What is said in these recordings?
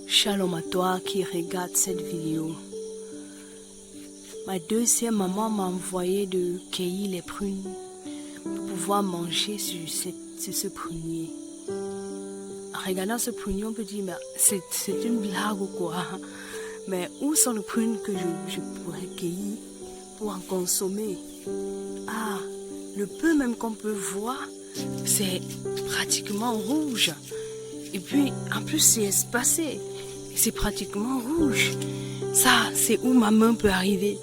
Shalom à toi qui regarde cette vidéo. Ma deuxième maman m'a envoyé de cueillir les prunes pour pouvoir manger sur ce prunier. En regardant ce prunier, on peut dire, mais c'est une blague ou quoi? Mais où sont les prunes que je pourrais cueillir pour en consommer? Ah, le peu même qu'on peut voir, c'est pratiquement rouge. Et puis, en plus, c'est espacé. C'est pratiquement rouge. Ça, c'est où ma main peut arriver.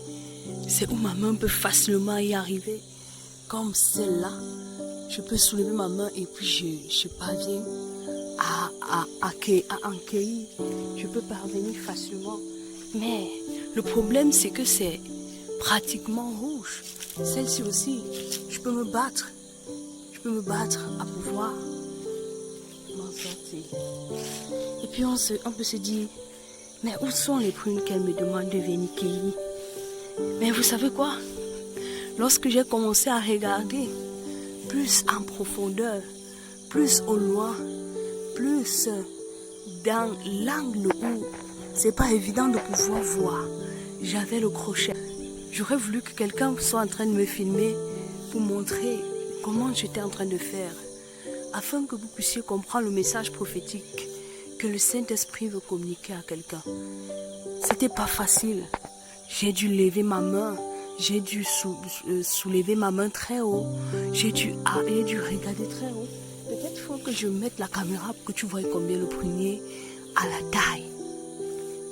C'est où ma main peut facilement y arriver. Comme celle-là, je peux soulever ma main et puis je parviens à en cueillir. Je peux parvenir facilement. Mais le problème, c'est que c'est pratiquement rouge. Celle-ci aussi, je peux me battre. Je peux me battre à pouvoir m'en sortir. Et puis on peut se dire, mais où sont les prunes qu'elle me demande de venir cueillir? Mais vous savez quoi? Lorsque j'ai commencé à regarder plus en profondeur, plus au loin, plus dans l'angle où c'est pas évident de pouvoir voir, j'avais le crochet. J'aurais voulu que quelqu'un soit en train de me filmer pour montrer comment j'étais en train de faire, afin que vous puissiez comprendre le message prophétique que le Saint-Esprit veut communiquer à quelqu'un. C'était pas facile. J'ai dû lever ma main, j'ai dû soulever ma main très haut, j'ai dû regarder très haut. Peut-être faut que je mette la caméra pour que tu vois combien le prunier a la taille.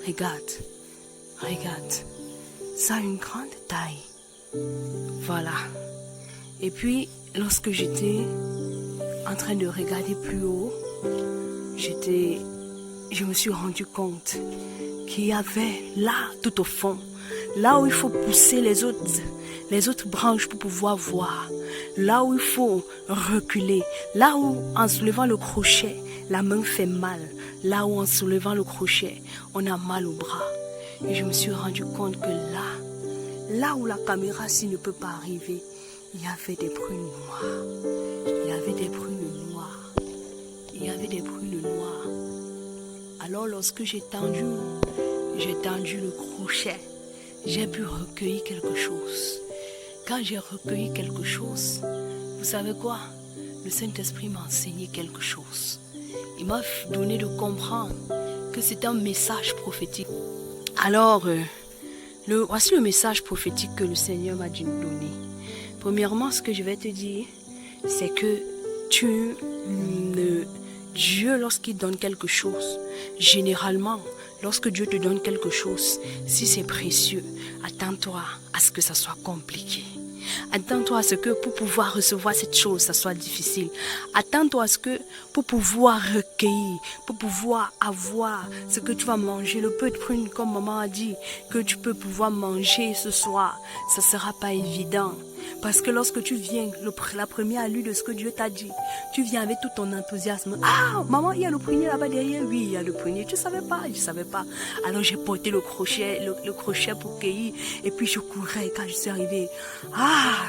Regarde, ça a une grande taille. Voilà. Et puis, lorsque j'étais en train de regarder plus haut, je me suis rendu compte qu'il y avait là, tout au fond, là où il faut pousser les autres branches pour pouvoir voir, là où il faut reculer, là où en soulevant le crochet, la main fait mal, là où en soulevant le crochet, on a mal au bras. Et je me suis rendu compte que là où la caméra s'y ne peut pas arriver, il y avait des prunes noires. Il y avait des prunes noires. Il y avait des prunes noires. Alors lorsque j'ai tendu le crochet, j'ai pu recueillir quelque chose. Quand j'ai recueilli quelque chose, vous savez quoi? Le Saint-Esprit m'a enseigné quelque chose. Il m'a donné de comprendre que c'est un message prophétique. Alors, voici le message prophétique que le Seigneur m'a dû nous donner. Premièrement, ce que je vais te dire, c'est que Dieu, lorsqu'il donne quelque chose, généralement, lorsque Dieu te donne quelque chose, si c'est précieux, attends-toi à ce que ça soit compliqué. Attends-toi à ce que pour pouvoir recevoir cette chose, ça soit difficile. Attends-toi à ce que pour pouvoir recueillir, pour pouvoir avoir ce que tu vas manger, le peu de prunes, comme maman a dit, que tu peux pouvoir manger ce soir, ça ne sera pas évident. Parce que lorsque tu viens, la première allure de ce que Dieu t'a dit, tu viens avec tout ton enthousiasme. Ah, maman, il y a le prunier là-bas derrière. Oui, il y a le prunier. Tu ne savais pas? Je ne savais pas. Alors j'ai porté le crochet pour cueillir. Et puis je courais quand je suis arrivée. Ah,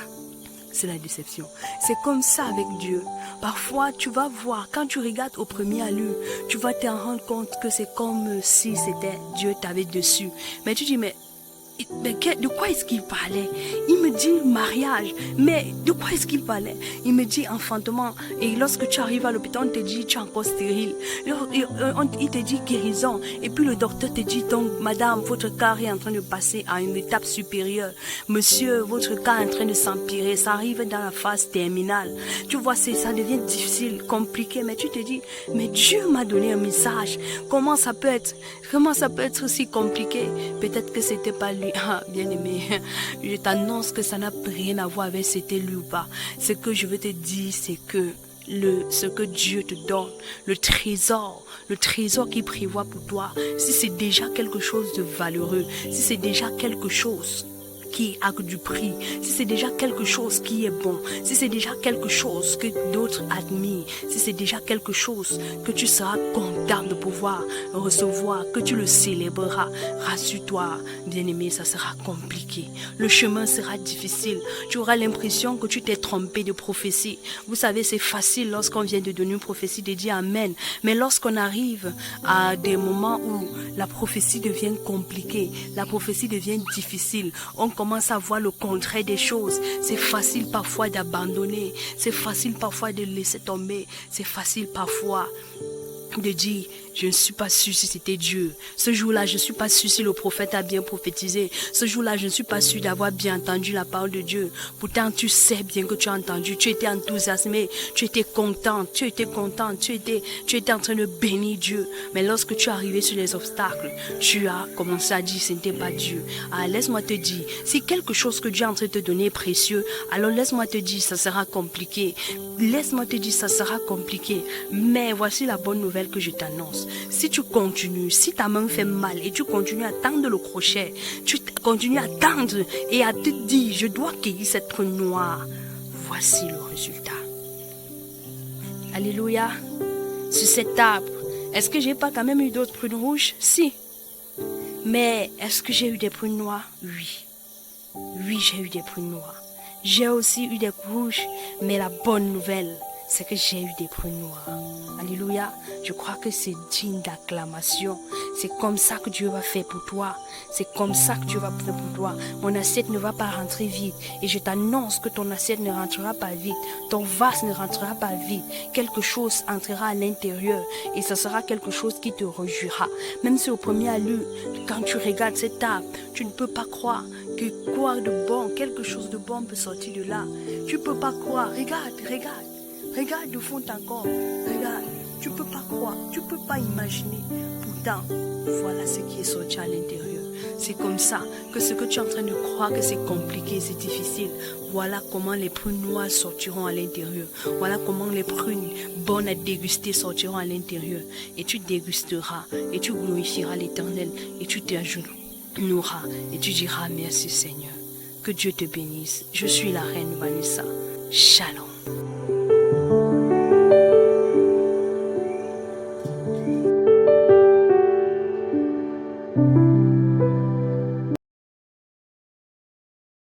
c'est la déception. C'est comme ça avec Dieu. Parfois, tu vas voir, quand tu regardes au premier allure, tu vas te rendre compte que c'est comme si c'était Dieu t'avait dessus. Mais tu dis, mais de quoi est-ce qu'il parlait? Il me dit mariage, mais de quoi est-ce qu'il parlait? Il me dit enfantement. Et lorsque tu arrives à l'hôpital, on te dit tu es encore stérile. Il te dit guérison. Et puis le docteur te dit donc, madame, votre cas est en train de passer à une étape supérieure. Monsieur, votre cas est en train de s'empirer. Ça arrive dans la phase terminale. Tu vois, ça devient difficile, compliqué. Mais tu te dis, mais Dieu m'a donné un message. Comment ça peut être aussi compliqué? Peut-être que c'était pas lui. Ah, bien aimé, je t'annonce que ça n'a rien à voir avec c'était lui ou pas. Ce que je veux te dire, c'est que ce que Dieu te donne, le trésor qu'il prévoit pour toi, si c'est déjà quelque chose de valeureux, si c'est déjà quelque chose qui a du prix, si c'est déjà quelque chose qui est bon, si c'est déjà quelque chose que d'autres admirent, si c'est déjà quelque chose que tu seras content de pouvoir recevoir, que tu le célébreras, rassure-toi, bien-aimé, ça sera compliqué. Le chemin sera difficile. Tu auras l'impression que tu t'es trompé de prophétie. Vous savez, c'est facile lorsqu'on vient de donner une prophétie de dire Amen. Mais lorsqu'on arrive à des moments où la prophétie devient compliquée, la prophétie devient difficile, on commence à voir le contraire des choses. C'est facile parfois d'abandonner. C'est facile parfois de laisser tomber. C'est facile parfois de dire, je ne suis pas sûr si c'était Dieu. Ce jour-là, je ne suis pas sûr si le prophète a bien prophétisé. Ce jour-là, je ne suis pas sûr d'avoir bien entendu la parole de Dieu. Pourtant, tu sais bien que tu as entendu. Tu étais enthousiasmé. Tu étais content. Tu étais en train de bénir Dieu. Mais lorsque tu es arrivé sur les obstacles, tu as commencé à dire, ce n'était pas Dieu. Ah, laisse-moi te dire, si quelque chose que Dieu est en train de te donner est précieux, alors laisse-moi te dire, ça sera compliqué. Laisse-moi te dire, ça sera compliqué. Mais voici la bonne nouvelle que je t'annonce. Si tu continues, si ta main fait mal et tu continues à tendre le crochet, tu continues à tendre et à te dire, je dois cueillir cette prune noire, voici le résultat. Alléluia. Sur cet arbre, est-ce que j'ai pas quand même eu d'autres prunes rouges? Si. Mais est-ce que j'ai eu des prunes noires? Oui. Oui, j'ai eu des prunes noires. J'ai aussi eu des rouges, mais la bonne nouvelle, c'est que j'ai eu des prunes noires. Alléluia. Je crois que c'est digne d'acclamation. C'est comme ça que Dieu va faire pour toi. C'est comme ça que Dieu va faire pour toi. Mon assiette ne va pas rentrer vide. Et je t'annonce que ton assiette ne rentrera pas vide. Ton vase ne rentrera pas vide. Quelque chose entrera à l'intérieur. Et ce sera quelque chose qui te réjouira. Même si au premier allure, quand tu regardes cet arbre, tu ne peux pas croire que quoi de bon, quelque chose de bon peut sortir de là. Tu ne peux pas croire. Regarde de fond encore. Regarde. Tu ne peux pas croire. Tu ne peux pas imaginer. Pourtant, voilà ce qui est sorti à l'intérieur. C'est comme ça que ce que tu es en train de croire que c'est compliqué, c'est difficile. Voilà comment les prunes noires sortiront à l'intérieur. Voilà comment les prunes bonnes à déguster sortiront à l'intérieur. Et tu dégusteras et tu glorifieras l'Éternel et tu t'agenouilleras et tu diras merci Seigneur. Que Dieu te bénisse. Je suis la reine Vanessa. Shalom.